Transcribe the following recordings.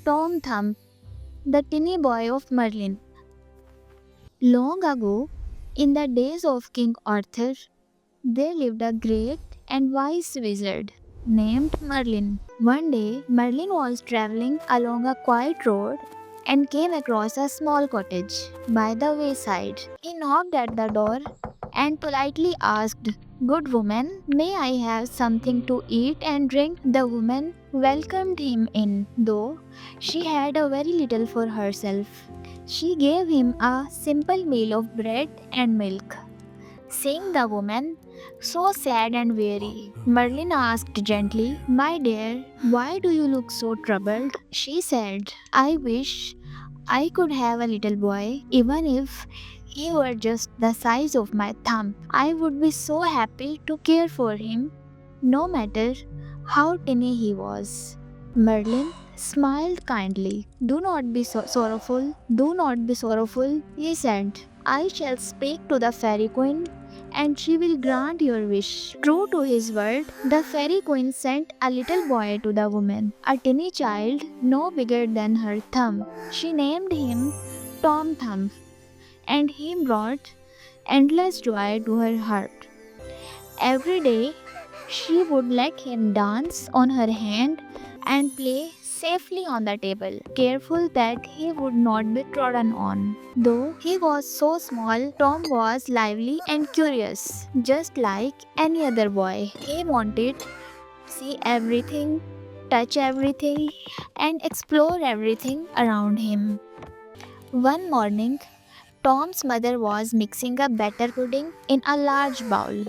Tom Thumb, the tinny boy of Merlin. Long ago, in the days of King Arthur, there lived a great and wise wizard named Merlin. One day, Merlin was traveling along a quiet road and came across a small cottage by the wayside. He knocked at the door and politely asked, "Good woman, may I have something to eat and drink?" The woman welcomed him in, though she had a very little for herself. She gave him a simple meal of bread and milk. Seeing the woman so sad and weary, Merlin asked gently, "My dear, why do you look so troubled?" She said, "I wish I could have a little boy, even if he were just the size of my thumb. I would be so happy to care for him, no matter how tiny he was." Merlin smiled kindly. "Do not be sorrowful. Do not be sorrowful," he said. "I shall speak to the fairy queen and she will grant your wish." True to his word, the fairy queen sent a little boy to the woman, a tiny child no bigger than her thumb. She named him Tom Thumb, and he brought endless joy to her heart. Every day, she would let him dance on her hand and play safely on the table, careful that he would not be trodden on. Though he was so small, Tom was lively and curious, just like any other boy. He wanted to see everything, touch everything, and explore everything around him. One morning, Tom's mother was mixing a batter pudding in a large bowl.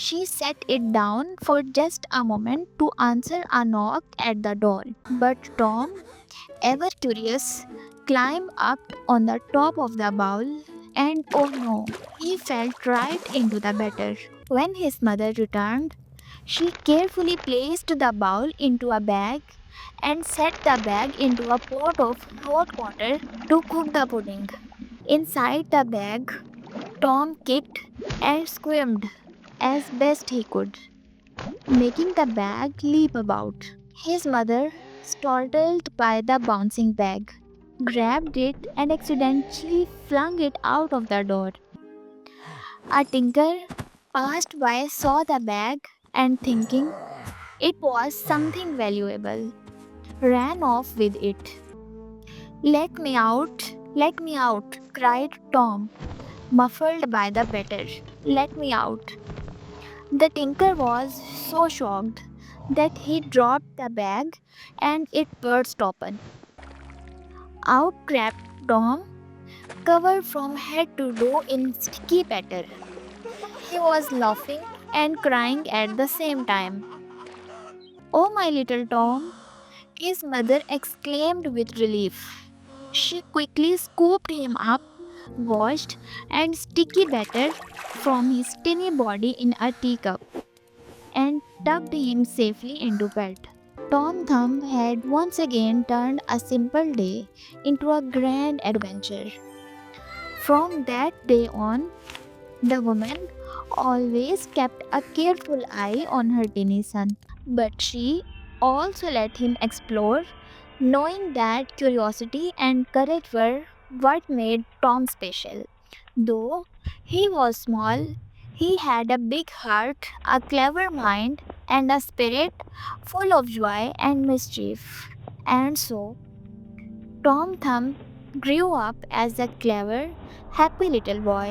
She set it down for just a moment to answer a knock at the door. But Tom, ever curious, climbed up on the top of the bowl and oh no, he fell right into the batter. When his mother returned, she carefully placed the bowl into a bag and set the bag into a pot of hot water to cook the pudding. Inside the bag, Tom kicked and squirmed as best he could, making the bag leap about. His mother, startled by the bouncing bag, grabbed it and accidentally flung it out of the door. A tinker passed by, saw the bag, and thinking it was something valuable, ran off with it. Let me out, cried Tom, muffled by the batter. "Let me out." The tinker was so shocked that he dropped the bag and it burst open. Out crept Tom, covered from head to toe in sticky batter. He was laughing and crying at the same time. "Oh, my little Tom!" his mother exclaimed with relief. She quickly scooped him up, washed, and sticky batter from his tiny body in a teacup, and tucked him safely into bed. Tom Thumb had once again turned a simple day into a grand adventure. From that day on, the woman always kept a careful eye on her tiny son, but she also let him explore, knowing that curiosity and courage were what made Tom special. Though he was small, he had a big heart, a clever mind, and a spirit full of joy and mischief. And so, Tom Thumb grew up as a clever, happy little boy,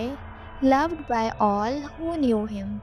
loved by all who knew him.